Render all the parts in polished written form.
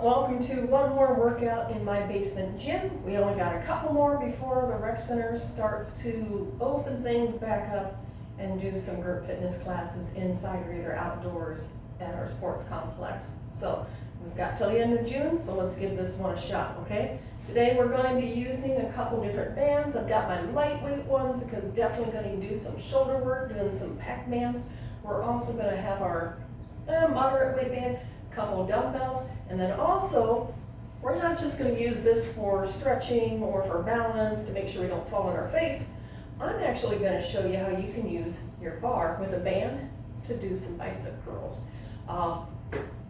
Welcome to one more workout in my basement gym. We only got a couple more before the rec center starts to open things back up and do some group fitness classes inside or either outdoors at our sports complex. So we've got till the end of June, so let's give this one a shot, okay? Today we're going to be using a couple different bands. I've got my lightweight ones because definitely going to do some shoulder work, doing some Pac-Mans. We're also going to have our moderate weight band, couple of dumbbells, and then also we're not just going to use this for stretching or for balance to make sure we don't fall on our face. I'm actually going to show you how you can use your bar with a band to do some bicep curls.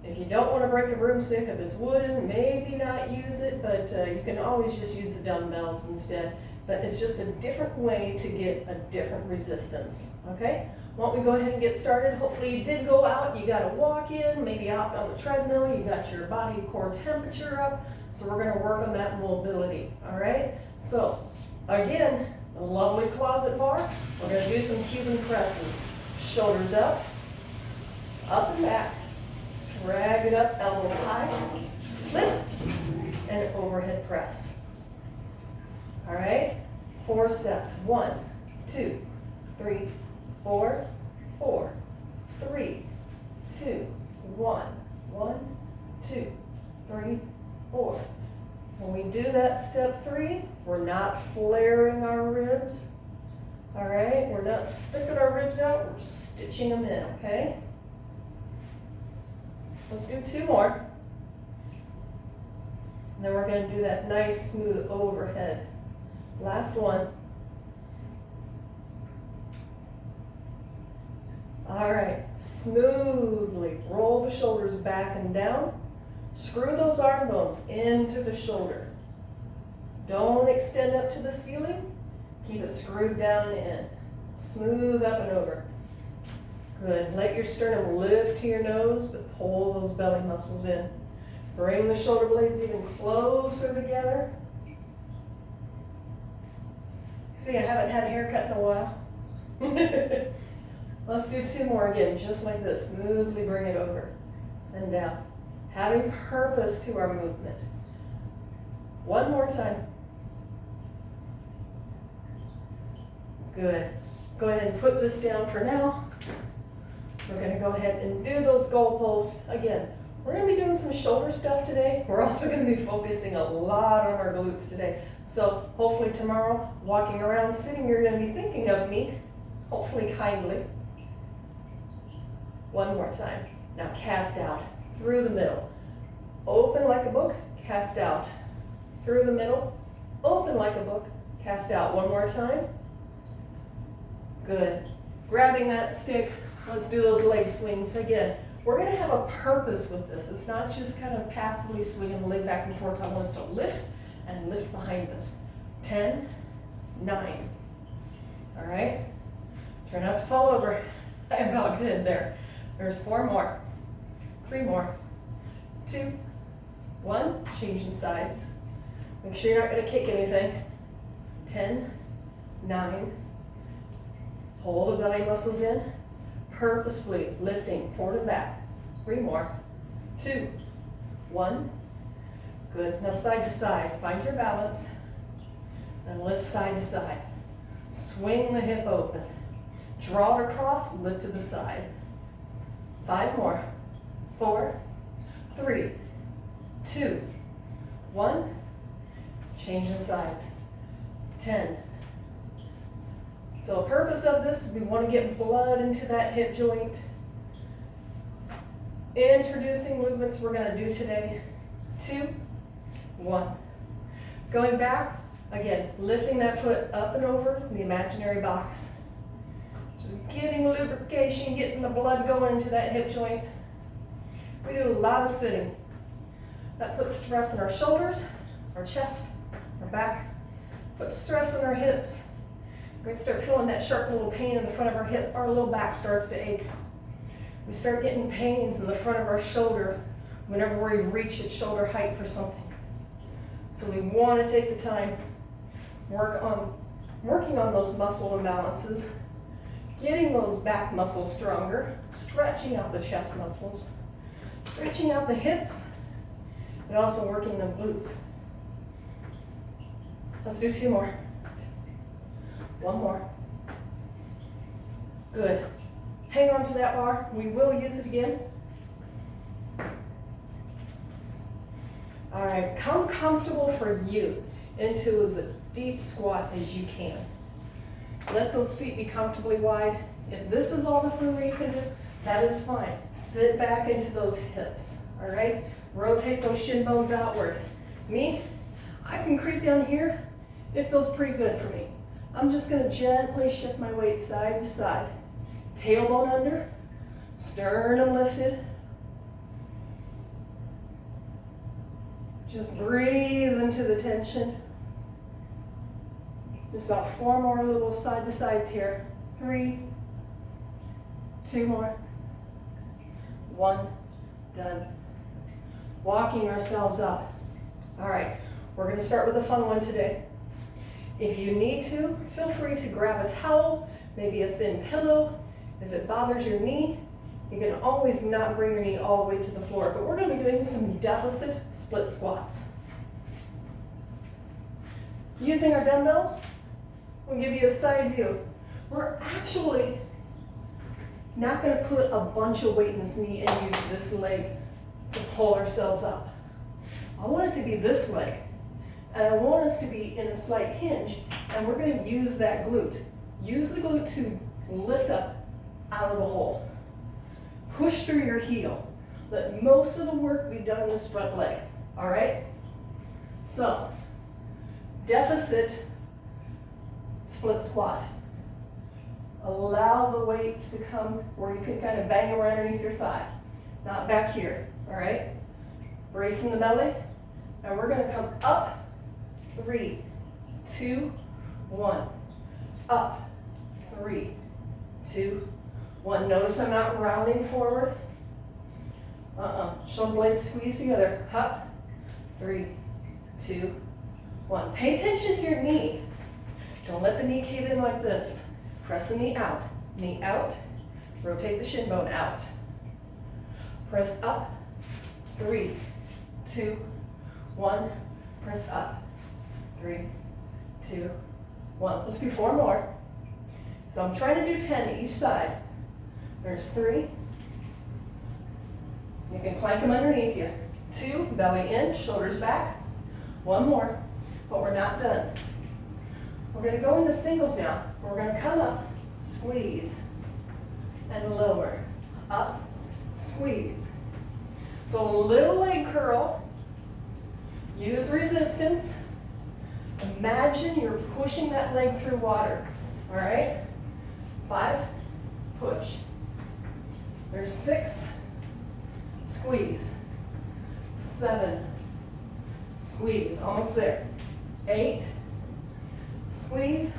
If you don't want to break a broomstick, if it's wooden, maybe not use it, but you can always just use the dumbbells instead. But it's just a different way to get a different resistance, okay? Why don't we go ahead and get started? Hopefully you did go out, you got a walk in, maybe out on the treadmill, you got your body core temperature up, so we're going to work on that mobility, all right? So, again, a lovely closet bar. We're going to do some Cuban presses. Shoulders up and back, drag it up, elbows high, lift, and overhead press. All right, 4 steps. 1, 2, 3, 4, 4, 3, 2, 1, 1, 2, 3, 4. When we do that step 3, we're not flaring our ribs. All right, we're not sticking our ribs out, we're stitching them in, okay? Let's do 2 more. And then we're going to do that nice smooth overhead. Last one. All right, smoothly roll the shoulders back and down. Screw those arm bones into the shoulder. Don't extend up to the ceiling. Keep it screwed down and in. Smooth up and over. Good. Let your sternum lift to your nose, but pull those belly muscles in. Bring the shoulder blades even closer together. See, I haven't had a haircut in a while. Let's do 2 more again, just like this. Smoothly bring it over and down. Having purpose to our movement. 1 more time. Good. Go ahead and put this down for now. We're going to go ahead and do those goalposts. Again, we're going to be doing some shoulder stuff today. We're also going to be focusing a lot on our glutes today. So hopefully tomorrow, walking around, sitting, you're going to be thinking of me, hopefully kindly. 1 more time. Now cast out through the middle. Open like a book, cast out. Through the middle, open like a book, cast out. 1 more time. Good. Grabbing that stick, let's do those leg swings again. We're going to have a purpose with this. It's not just kind of passively swinging the leg back and forth. I want us to lift and lift behind us. 10, 9. All right? Try not to fall over. I about did there. There's 4 more. 3 more. 2, 1. Changing sides. Make sure you're not going to kick anything. 10, 9. Pull the belly muscles in. Purposefully lifting forward and back. 3 more. 2, 1. Good. Now side to side. Find your balance. And lift side to side. Swing the hip open. Draw it across, lift to the side. 5 more. 4, 3, 2, 1. Changing sides. 10. So the purpose of this, we want to get blood into that hip joint. Introducing movements we're going to do today. 2, 1. Going back, again, lifting that foot up and over the imaginary box. Just getting lubrication, getting the blood going into that hip joint. We do a lot of sitting. That puts stress on our shoulders, our chest, our back. Puts stress on our hips. We start feeling that sharp little pain in the front of our hip, our little back starts to ache. We start getting pains in the front of our shoulder whenever we reach at shoulder height for something. So we want to take the time, working on those muscle imbalances, getting those back muscles stronger, stretching out the chest muscles, stretching out the hips, but also working the glutes. Let's do 2 more. 1 more. Good. Hang on to that bar. We will use it again. All right, come comfortable for you into as a deep squat as you can. Let those feet be comfortably wide. If this is all the fluid you can do, that is fine. Sit back into those hips, all right? Rotate those shin bones outward. Me, I can creep down here. It feels pretty good for me. I'm just gonna gently shift my weight side to side. Tailbone under, sternum lifted. Just breathe into the tension. Just about 4 more little side to sides here. 3, 2 more. 1, done. Walking ourselves up. All right, we're gonna start with a fun one today. If you need to, feel free to grab a towel, maybe a thin pillow. If it bothers your knee, you can always not bring your knee all the way to the floor, but we're gonna be doing some deficit split squats. Using our dumbbells, we'll give you a side view. We're actually not gonna put a bunch of weight in this knee and use this leg to pull ourselves up. I want it to be this leg, and I want us to be in a slight hinge, and we're gonna use that glute. Use the glute to lift up out of the hole. Push through your heel. Let most of the work be done in this front leg, all right? So, deficit split squat. Allow the weights to come where you can kind of bang them right underneath your thigh, not back here, all right? Bracing the belly, and we're gonna come up, 3, 2, 1. Up, 3, 2, 1. Notice I'm not rounding forward. Shoulder blades squeeze together. Up, 3, 2, 1. Pay attention to your knee. Don't let the knee cave in like this. Press the knee out. Knee out. Rotate the shin bone out. Press up. 3, 2, 1. Press up. 3, 2, 1. Let's do 4 more. So I'm trying to do 10 each side. There's 3. You can plank them underneath you. 2, belly in, shoulders back. 1 more, but we're not done. We're going to go into singles now. We're going to come up, squeeze, and lower. Up, squeeze. So a little leg curl. Use resistance. Imagine you're pushing that leg through water. All right? 5, push. There's 6, squeeze. 7, squeeze, almost there. 8, squeeze.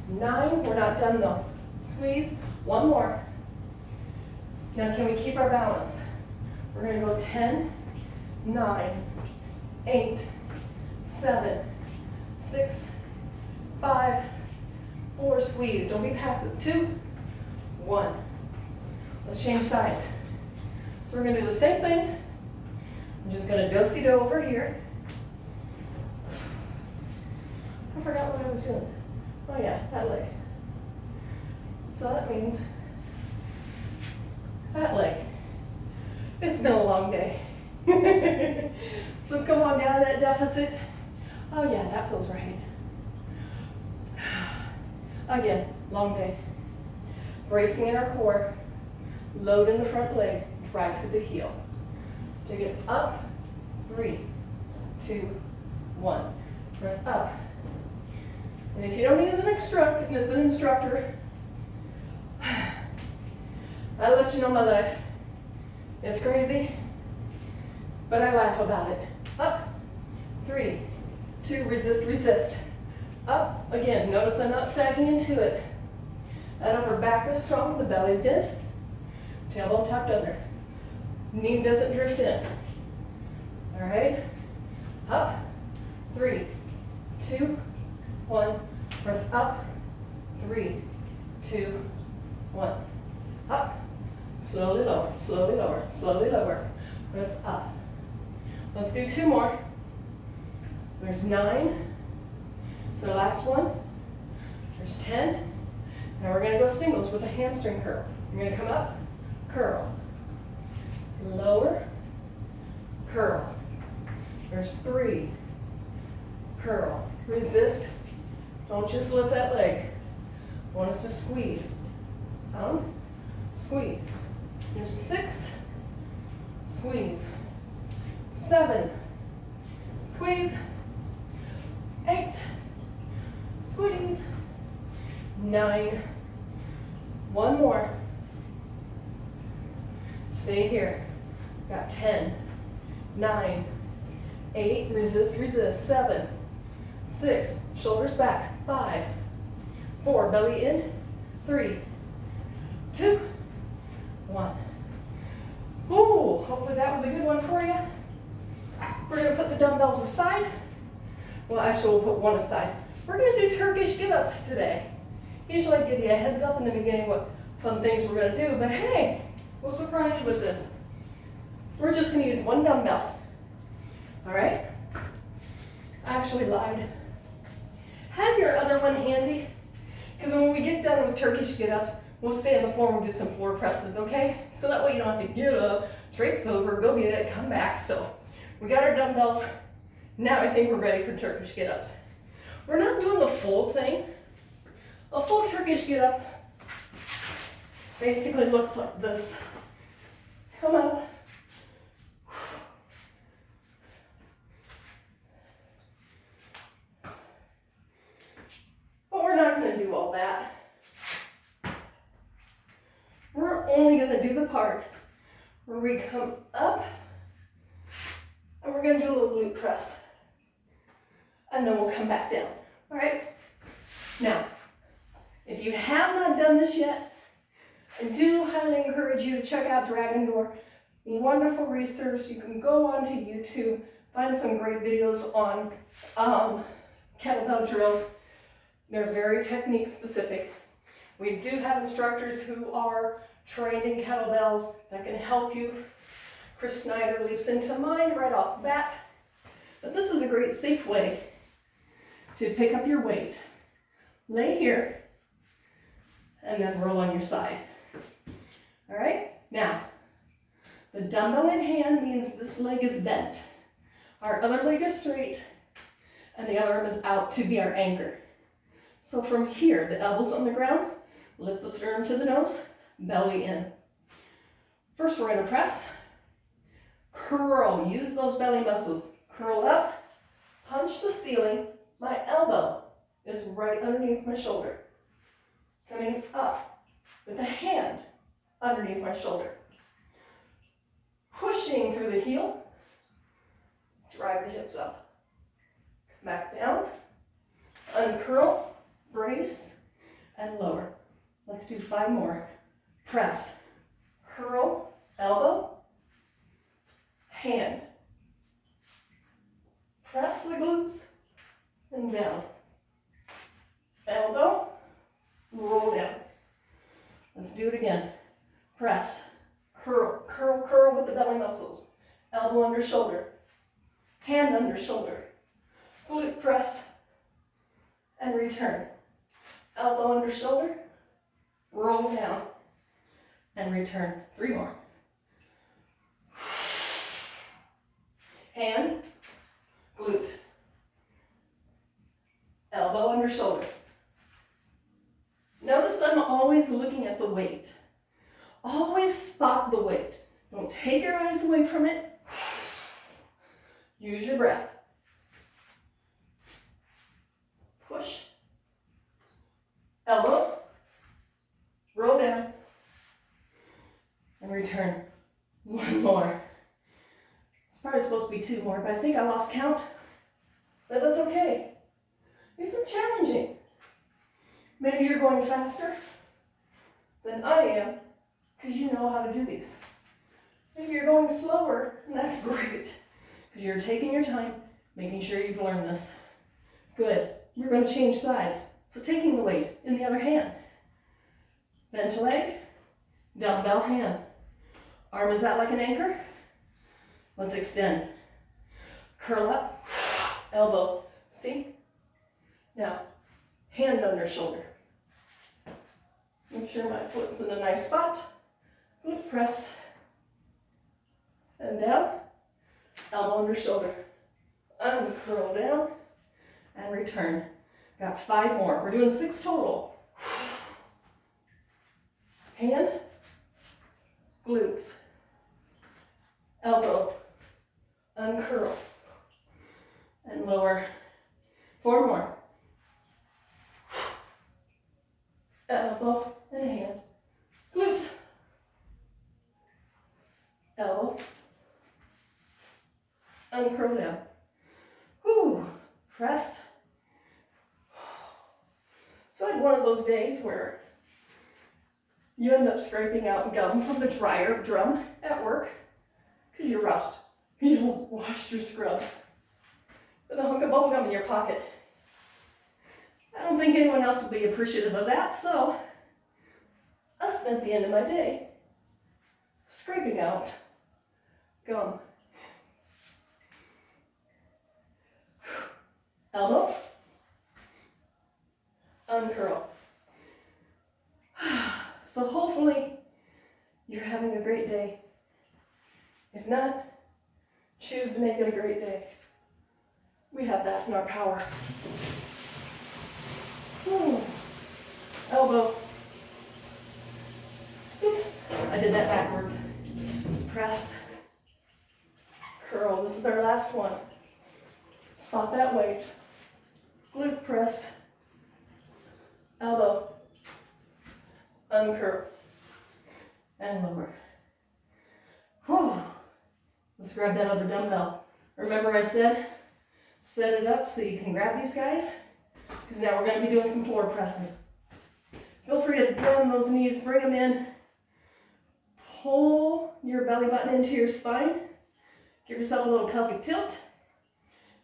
9, we're not done though. Squeeze, 1 more. Now can we keep our balance? We're gonna go 10, 9, 8, 7, 6, 5, 4, squeeze. Don't be passive. 2, 1. Let's change sides. So we're going to do the same thing. I'm just going to do-si-do over here. I forgot what I was doing. Oh yeah, that leg. So that means that leg. It's been a long day. So come on down to that deficit. Oh yeah, that feels right. Again, long day. Bracing in our core, load in the front leg, drive through the heel. Take it up, 3, 2, 1. Press up. And if you don't need as an instructor, I'll let you know my life. It's crazy, but I laugh about it. Up, 3, 2, resist, resist. Up, again, notice I'm not sagging into it. That upper back is strong, the belly's in. Tailbone tucked under. Knee doesn't drift in. All right, up, 3, 2, 1. Press up, 3, 2, 1. Up, slowly lower, slowly lower, slowly lower. Press up. Let's do 2 more. There's 9. So last one. There's 10. Now we're gonna go singles with a hamstring curl. You're gonna come up, curl, lower, curl. There's 3, curl, resist. Don't just lift that leg. I want us to squeeze. Down, squeeze. There's 6, squeeze. 7, squeeze. 8, squeeze. 9, 1 more. Stay here. Got 10, 9, 8, resist, resist. 7, 6, shoulders back. 5, 4, belly in. 3, 2, 1. Ooh, hopefully that was a good one for you. We're going to put the dumbbells aside. Well, actually, we'll put one aside. We're going to do Turkish get-ups today. Usually I give you a heads up in the beginning what fun things we're going to do, but hey, we'll surprise you with this. We're just going to use 1 dumbbell. All right? I actually lied. Have your other one handy, because when we get done with Turkish get-ups, we'll stay on the floor and we'll do some floor presses, okay? So that way you don't have to get up, traipse over, go get it, come back. So we got our dumbbells. Now I think we're ready for Turkish get-ups. We're not doing the full thing. A full Turkish get-up basically looks like this. Come up. But we're not going to do all that. We're only going to do the part where we come up and we're going to do a little glute press. And then we'll come back down. All right? Now, if you have not done this yet, I do highly encourage you to check out Dragon Door. Wonderful resource. You can go onto YouTube, find some great videos on kettlebell drills. They're very technique specific. We do have instructors who are trained in kettlebells that can help you. Chris Snyder leaps into mind right off the bat. But this is a great safe way to pick up your weight. Lay here and then roll on your side. All right? Now, the dumbbell in hand means this leg is bent. Our other leg is straight and the other arm is out to be our anchor. So from here, the elbows on the ground, lift the sternum to the nose, belly in. First, we're going to press, curl, use those belly muscles. Curl up, punch the ceiling. My elbow is right underneath my shoulder. Coming up with a hand underneath my shoulder. Pushing through the heel, drive the hips up. Back down, uncurl, brace, and lower. Let's do 5 more. Press, curl, elbow, hand. Press the glutes and down. Elbow, roll down. Let's do it again. Press, curl, curl, curl with the belly muscles. Elbow under shoulder, hand under shoulder. Glute press and return. Elbow under shoulder, roll down and return. 3 more. Hand, glute, elbow under shoulder. Notice I'm always looking at the weight. Always spot the weight. Don't take your eyes away from it. Use your breath. Push, elbow, roll down, and return. 1 more. It's probably supposed to be 2 more, but I think I lost count. But that's okay. These are challenging. Maybe you're going faster than I am because you know how to do these. Maybe you're going slower, and that's great because you're taking your time, making sure you've learned this. Good. We're going to change sides. So taking the weight in the other hand. Bent leg, dumbbell hand. Arm is out like an anchor. Let's extend. curl up, elbow, see? Now, hand under shoulder. Make sure my foot's in a nice spot. Glute press, and down, elbow under shoulder. Uncurl down, and return. Got 5 more. We're doing 6 total. Hand, glutes, elbow, uncurl, and lower. 4 more. Elbow and hand, glutes, elbow, uncurl down. Whew, press. So I had one of those days where you end up scraping out gum from the dryer drum at work because you're rushed. You washed your scrubs with a hunk of bubble gum in your pocket. I don't think anyone else would be appreciative of that, so I spent the end of my day scraping out gum. Elbow, uncurl. So hopefully you're having a great day. If not, choose to make it a great day. We have that in our power. Elbow. Oops, I did that backwards. Press, curl. This is our last one. Spot that weight. Glute press, elbow, uncurl, and lower. Whew. Let's grab that other dumbbell. Remember I said, set it up so you can grab these guys? Because now we're going to be doing some floor presses. Feel free to bend those knees, bring them in. Pull your belly button into your spine. Give yourself a little pelvic tilt.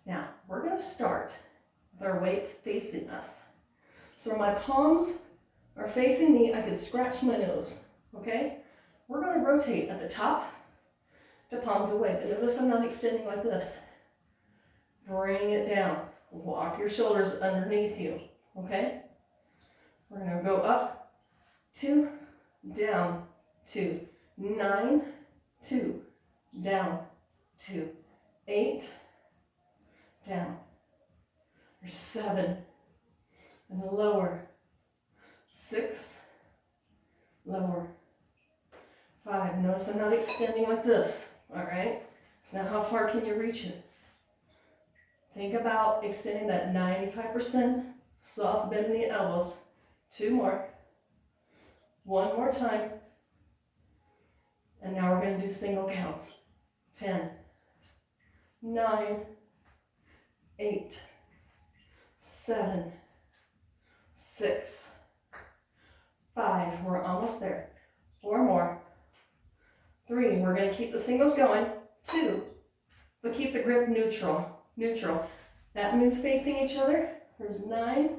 Now, we're going to start with our weights facing us. So my palms are facing me, I could scratch my nose, okay? We're going to rotate at the top to palms away, but notice I'm not extending like this. Bring it down. Walk your shoulders underneath you, okay? We're going to go up, 2, down, 2, 9, 2, down, 2, 8, down. There's 7, and lower. 6, lower. 5, notice I'm not extending like this, all right? So now how far can you reach it? Think about extending that 95% soft bend in the elbows. 2 more. 1 more time. And now we're going to do single counts. 10, 9, 8, 7, 6, 5. We're almost there. 4 more. 3. We're going to keep the singles going. 2. But keep the grip neutral. Neutral. That means facing each other. There's 9,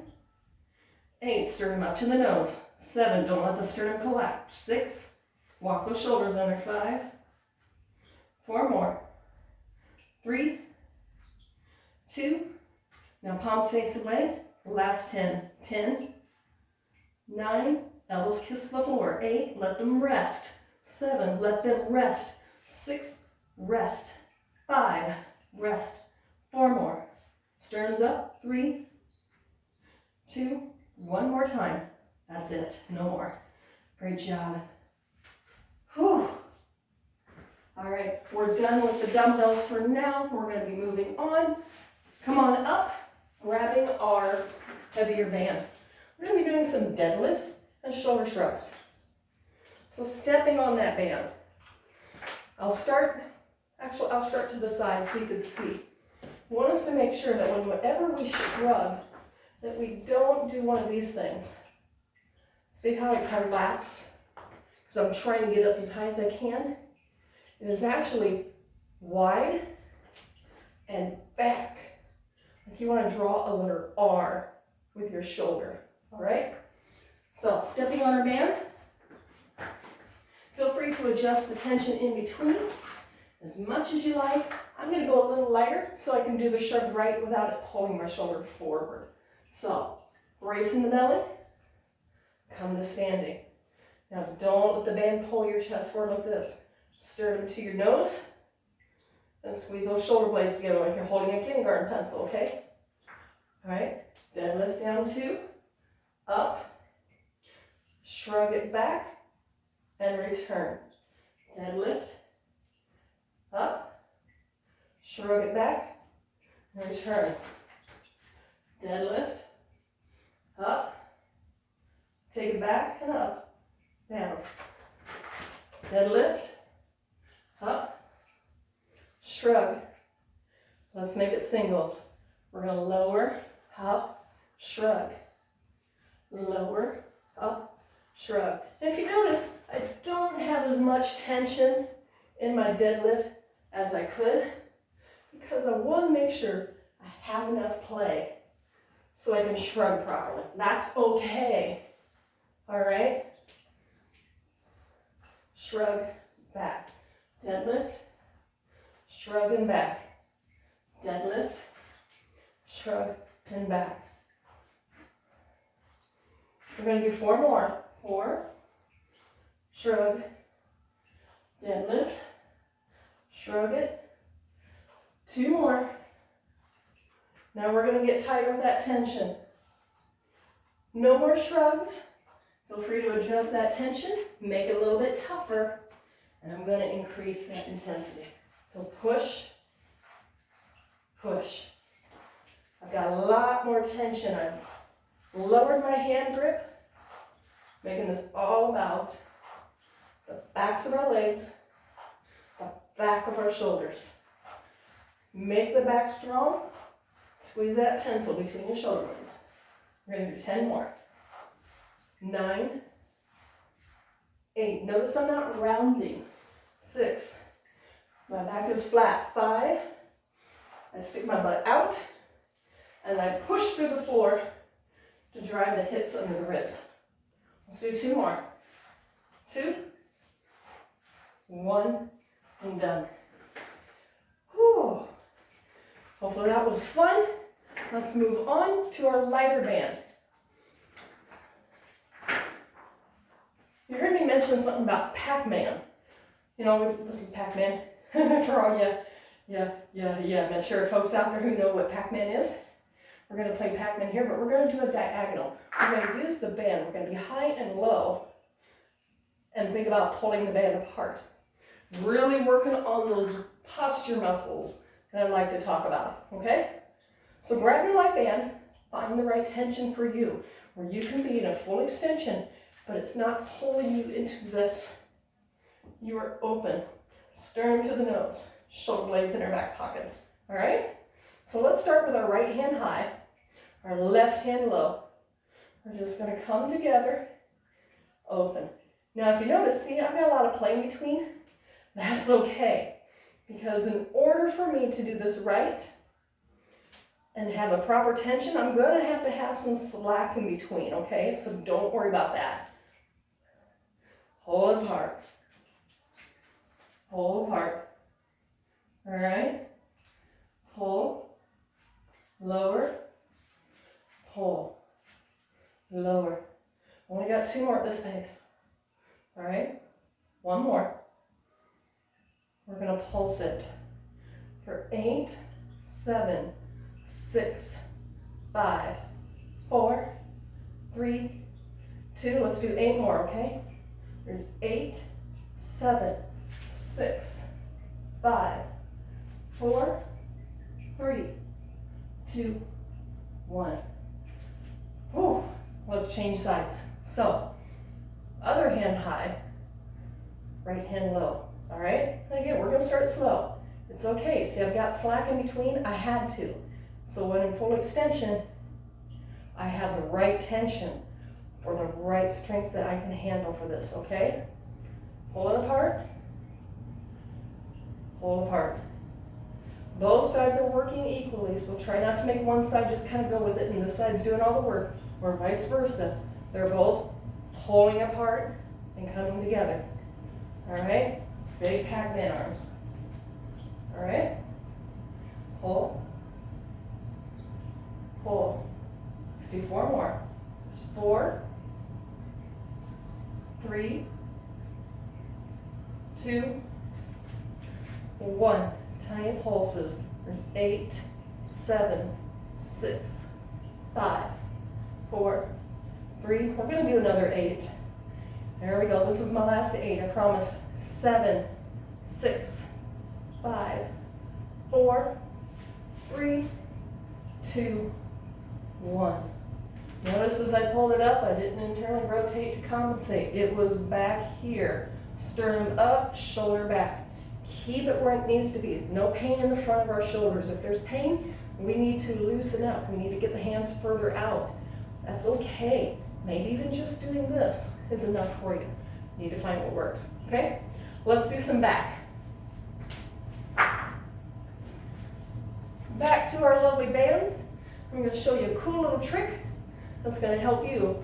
8. Sternum up to the nose. 7. Don't let the sternum collapse. 6. Walk those shoulders under. 5. 4 more. 3, 2. Now palms face away. Last 10. 10, 9. Elbows kiss the floor. 8. Let them rest. 7. Let them rest. 6. Rest. 5. Rest. 4 more. Sternums up. 3, 2. 1 more time. That's it. No more. Great job. Whew. All right, we're done with the dumbbells for now. We're going to be moving on. Come on up, grabbing our heavier band. We're going to be doing some deadlifts and shoulder shrugs. So stepping on that band. I'll start to the side so you can see. I want us to make sure that whenever we shrug, that we don't do one of these things. See how it collapses? Because I'm trying to get up as high as I can. It is actually wide and back. Like you want to draw a letter R with your shoulder. All right? So stepping on our band. Feel free to adjust the tension in between as much as you like. I'm gonna go a little lighter so I can do the shrug right without it pulling my shoulder forward. So, brace in the belly, come to standing. Now don't let the band pull your chest forward like this. Sternum to your nose, and squeeze those shoulder blades together like you're holding a kindergarten pencil, okay? All right, deadlift down 2, up, shrug it back, and return. Deadlift, up, shrug it back, and return. Deadlift, up, take it back and up, down. Deadlift, up, shrug. Let's make it singles. We're gonna lower, up, shrug. Lower, up, shrug. And if you notice, I don't have as much tension in my deadlift as I could because I want to make sure I have enough play so I can shrug properly. That's okay. All right? Shrug back. Deadlift, shrug and back. Deadlift, shrug and back. We're going to do 4 more. 4, shrug, deadlift, shrug it. 2 more. Now we're going to get tighter with that tension. No more shrugs. Feel free to adjust that tension, make it a little bit tougher, and I'm going to increase that intensity. So push, push. I've got a lot more tension. I've lowered my hand grip, making this all about the backs of our legs, the back of our shoulders. Make the back strong. Squeeze that pencil between your shoulder blades. We're going to do 10 more. 9, 8. Notice I'm not rounding. 6. My back is flat. 5. I stick my butt out, and I push through the floor to drive the hips under the ribs. Let's do 2 more. 2, 1, and done. Whew. Hopefully that was fun. Let's move on to our lighter band. You heard me mention something about Pac-Man. You know, this is Pac-Man for all mature folks out there who know what Pac-Man is. We're going to play Pac-Man here, but we're going to do a diagonal. We're going to use the band. We're going to be high and low and think about pulling the band apart. Really working on those posture muscles that I like to talk about, okay? So grab your light band, find the right tension for you, where you can be in a full extension, but it's not pulling you into this. You are open, sternum to the nose, shoulder blades in our back pockets, all right? So let's start with our right hand high, our left hand low. We're just gonna come together, open. Now if you notice, see, I've got a lot of play in between. That's okay, because in order for me to do this right and have a proper tension, I'm gonna have to have some slack in between, okay? So don't worry about that. Hold apart. Hold apart. All right? Pull, lower, pull, lower. Only got 2 more at this pace. All right? 1 more. We're going to pulse it for 8, 7, 6, 5, 4, 3, 2. Let's do 8 more, okay? There's 8, 7, 6, 5, 4, 3, 2, 1. Whew. Let's change sides. So, other hand high, right hand low. All right? Again, we're going to start slow. It's okay. See, I've got slack in between. I had to. So when in full extension, I have the right tension for the right strength that I can handle for this, okay? Pull it apart. Pull apart. Both sides are working equally, so try not to make one side just kind of go with it and this side's doing all the work, or vice versa. They're both pulling apart and coming together. All right? Big Pac-Man arms. All right? Pull, pull. Let's do 4 more. 4, 3, 2, 1. Tiny pulses. There's 8, 7, 6, 5, 4, 3. We're going to do another 8. There we go. This is my last 8, I promise. 7, 6, 5, 4, 3, 2, 1. Notice as I pulled it up, I didn't internally rotate to compensate. It was back here. Sternum up, shoulder back. Keep it where it needs to be. No pain in the front of our shoulders. If there's pain, we need to loosen up. We need to get the hands further out. That's okay. Maybe even just doing this is enough for you. You need to find what works, okay? Let's do some back. Back to our lovely bands. I'm going to show you a cool little trick that's going to help you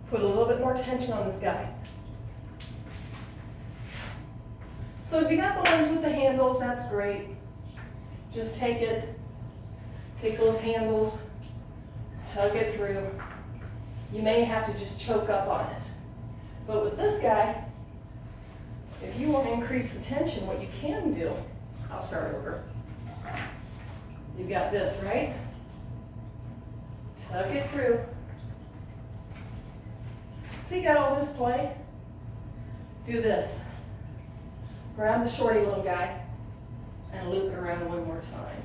put a little bit more tension on this guy. So if you got the ones with the handles, that's great. Just take those handles, tug it through. You may have to just choke up on it. But with this guy, if you want to increase the tension, what you can do, I'll start over. You've got this, right? Tug it through. See, you got all this play? Do this. Grab the shorty little guy and loop it around one more time.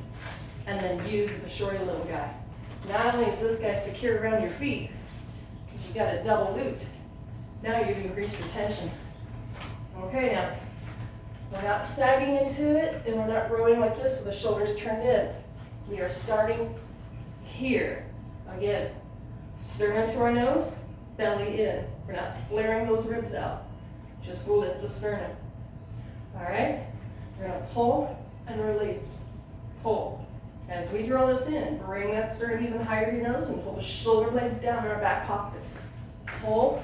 And then use the shorty little guy. Not only is this guy secure around your feet, because you got it double looped, now you've increased your tension. Okay, now, we're not sagging into it, and we're not rowing like this with the shoulders turned in. We are starting here. Again, sternum to our nose, belly in. We're not flaring those ribs out. Just lift the sternum. All right? We're going to pull and release. Pull. As we draw this in, bring that sternum even higher to your nose and pull the shoulder blades down in our back pockets. Pull.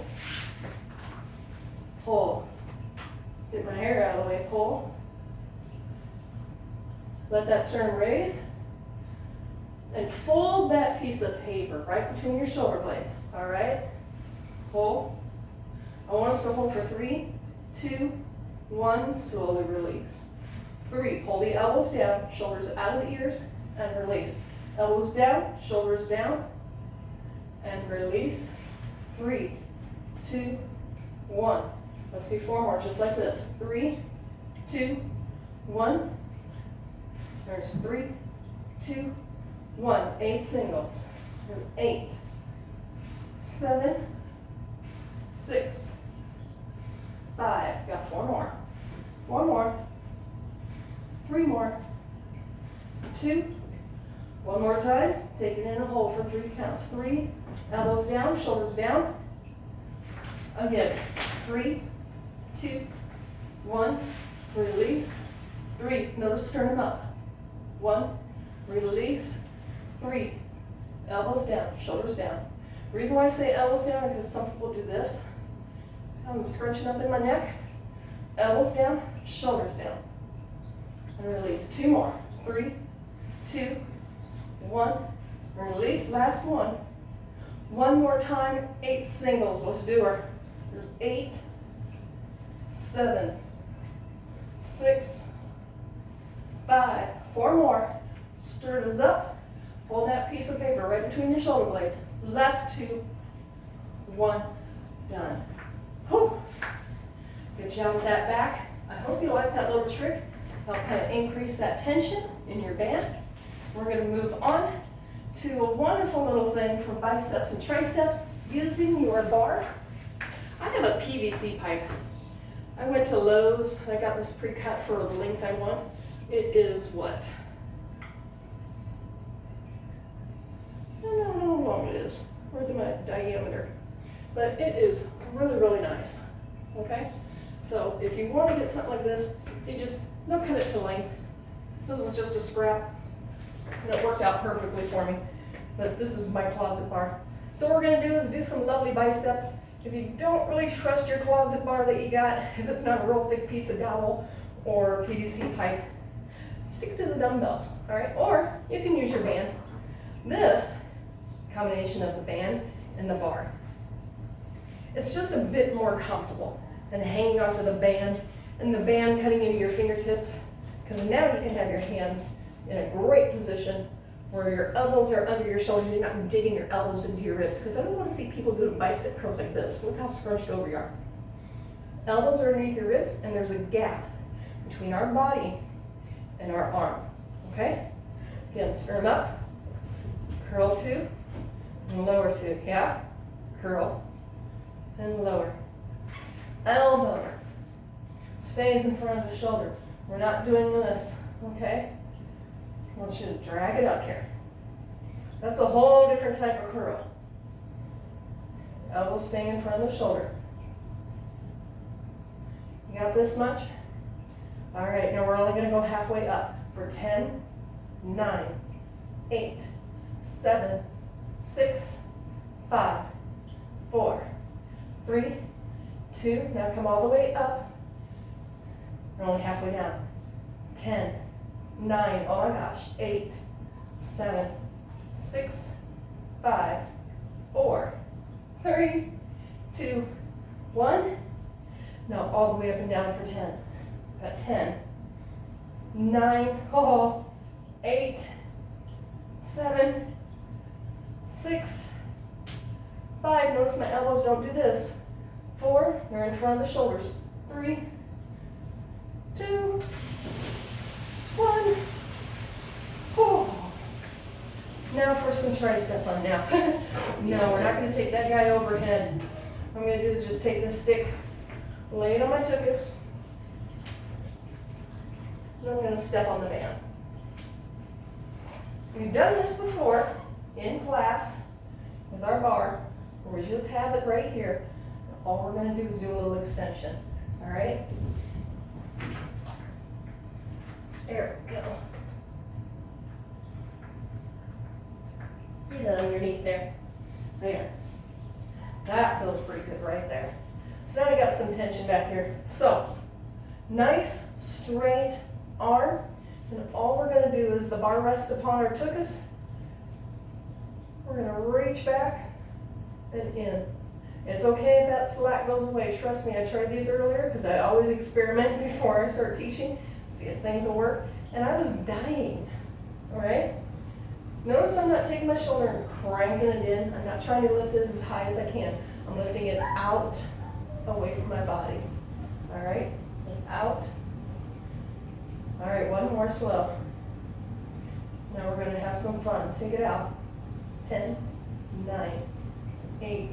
Pull. Get my hair out of the way. Pull. Let that sternum raise. And fold that piece of paper right between your shoulder blades. All right? Pull. I want us to hold for 3, 2, 1. Slowly release. 3. Pull the elbows down, shoulders out of the ears, and release. Elbows down, shoulders down, and release. 3, 2, 1. Let's do 4 more, just like this. 3, 2, 1. There's 3, 2, 1. 8 singles. 8, 7, 6, 5. Got 4 more. 4 more. 3 more. 2. One more time. Take it in and hold for 3 counts. 3. Elbows down, shoulders down. Again. 3, 2, 1. Release. 3. Notice sternum up. 1. Release. 3. Elbows down, shoulders down. The reason why I say elbows down is because some people do this. So I'm scrunching up in my neck. Elbows down, shoulders down. And release. 2 more. 3, 2, 1. Release. Last one. 1 more time. 8 singles. Let's do her. 8, 7, 6, 5. 4 more. Sternums up. Hold that piece of paper right between your shoulder blade. Last 2, 1. Done. Whew. Good job with that back. I hope you like that little trick. Help kind of increase that tension in your band. We're going to move on to a wonderful little thing for biceps and triceps using your bar. I have a PVC pipe. I went to Lowe's. I got this pre-cut for the length I want. It is what? I don't know how long it is, or the diameter, but it is really, really nice. Okay? So if you want to get something like this, you just don't cut it to length. This is just a scrap, and it worked out perfectly for me. But this is my closet bar. So what we're going to do is do some lovely biceps. If you don't really trust your closet bar that you got, if it's not a real thick piece of dowel or PVC pipe, stick to the dumbbells, all right? Or you can use your band. This combination of the band and the bar, it's just a bit more comfortable than hanging onto the band and the band cutting into your fingertips, because now you can have your hands in a great position where your elbows are under your shoulders. You're not digging your elbows into your ribs, because I don't want to see people doing bicep curls like this. Look how scrunched over you are. Elbows are underneath your ribs, and there's a gap between our body and our arm, okay? Again, sternum up, curl two, and lower two, yeah? Curl, and lower. Elbow stays in front of the shoulder. We're not doing this, okay? I want you to drag it up here. That's a whole different type of curl. Elbow staying in front of the shoulder. You got this much? All right, now we're only going to go halfway up for 10, 9, 8, 7, 6, 5, 4, 3, 2. Now come all the way up. We're only halfway down. 10, 9, oh my gosh, 8, 7, 6, 5, 4, 3, 2, 1. Now all the way up and down for 10. Got 10, 9, 8, 7, 6, 5. Notice my elbows don't do this. 4, they're in front of the shoulders. 3, 2, 1. Oh. Now for some tricep fun. No, we're not going to take that guy overhead. What I'm going to do is just take this stick, lay it on my tuchus, and I'm going to step on the band. We've done this before in class with our bar, where we just have it right here. All we're going to do is do a little extension. All right? There we go. Get it underneath there. There. That feels pretty good right there. So now I got some tension back here. So, nice, straight arm. And all we're going to do is the bar rests upon our tuchus. We're going to reach back and in. It's okay if that slack goes away. Trust me, I tried these earlier because I always experiment before I start teaching, see if things will work. And I was dying, all right? Notice I'm not taking my shoulder and cranking it in. I'm not trying to lift it as high as I can. I'm lifting it out, away from my body, all right? Lift out. All right, one more slow. Now we're gonna have some fun. Take it out. 10, 9, 8,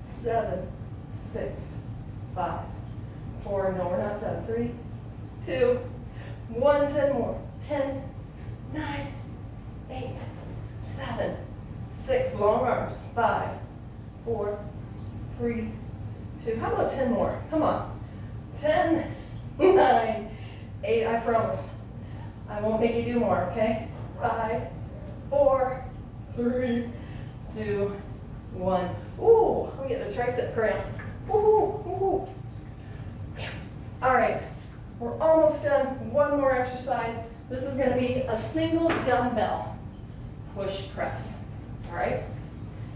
7, 6, 5, 4. No, we're not done. 3, 2, 1. 10 more. 10, 9, 8, 7, 6. Long arms. 5, 4, 3, 2. How about 10 more? Come on. 10, 9, 8. I promise. I won't make you do more, okay? 5, 4, 3, 2, 1. Ooh, I'm getting a tricep cramp. Woohoo, woohoo. All right, we're almost done. One more exercise. This is going to be a single dumbbell push press. All right?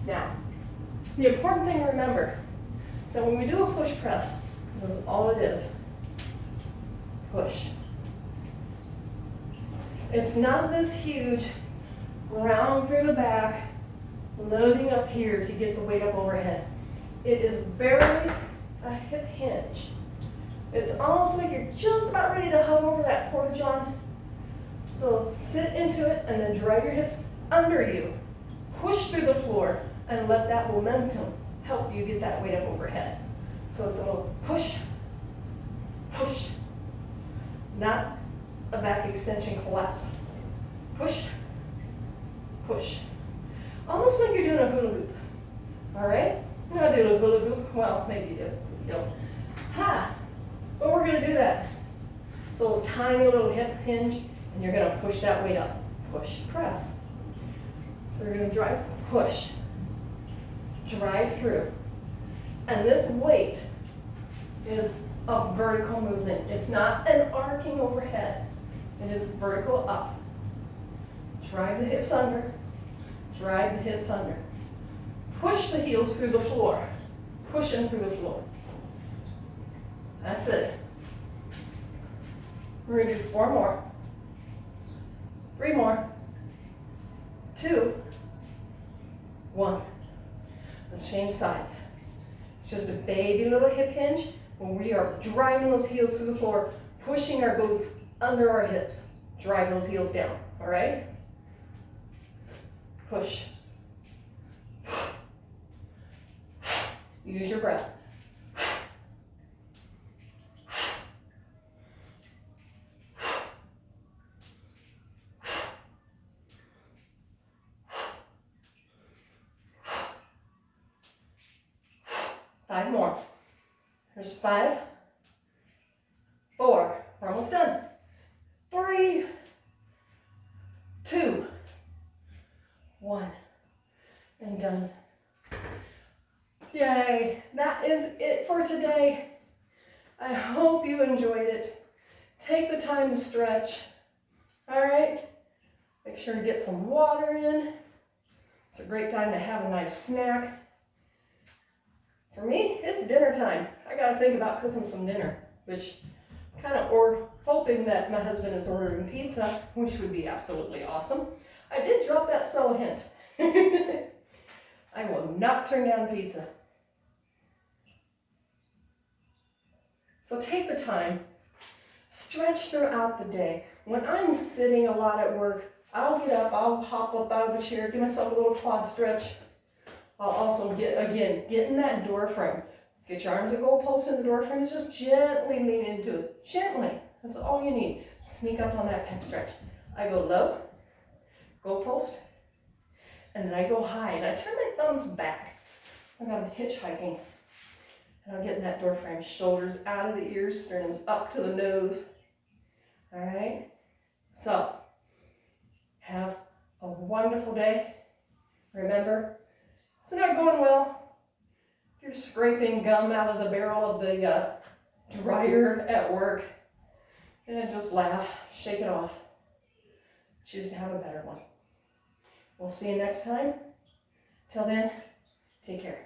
Now, the important thing to remember, so when we do a push press, this is all it is. Push. It's not this huge round through the back, loading up here to get the weight up overhead. It is barely a hip hinge. It's almost like you're just about ready to hover over that porta-john. So sit into it and then drag your hips under you. Push through the floor and let that momentum help you get that weight up overhead. So it's a little push, push, not a back extension collapse. Push, push. Almost like you're doing a hula hoop. All right? You're not doing a hula hoop. Well, maybe you do. You don't. Ha! But we're going to do that. So tiny little hip hinge, and you're going to push that weight up. Push, press. So we're going to drive, push, drive through. And this weight is a vertical movement. It's not an arcing overhead. It is vertical up. Drive the hips under. Drive the hips under. Push the heels through the floor. Push them through the floor. That's it. We're going to do 4 more. 3 more. 2. 1. Let's change sides. It's just a baby little hip hinge when we are driving those heels through the floor, pushing our glutes under our hips. Drive those heels down, all right? Push. Use your breath. 5 more. There's 5, 4, we're almost done. 3, 2, 1, and done. Yay, that is it for today. I hope you enjoyed it. Take the time to stretch, all right? Make sure to get some water in. It's a great time to have a nice snack. For me, it's dinner time. I gotta think about cooking some dinner, which or hoping that my husband is ordering pizza, which would be absolutely awesome. I did drop that subtle hint. I will not turn down pizza. So take the time, stretch throughout the day. When I'm sitting a lot at work, I'll get up, I'll hop up out of the chair, give myself a little quad stretch. I'll also get in that door frame. Get your arms at goalpost in the door frame and just gently lean into it. Gently. That's all you need. Sneak up on that pec stretch. I go low, goalpost, and then I go high. And I turn my thumbs back like I'm hitchhiking. And I'll get in that door frame. Shoulders out of the ears, sternums up to the nose. All right? So, have a wonderful day. Remember, it's not going well. If you're scraping gum out of the barrel of the dryer at work, and just laugh, shake it off. Choose to have a better one. We'll see you next time. Till then, take care.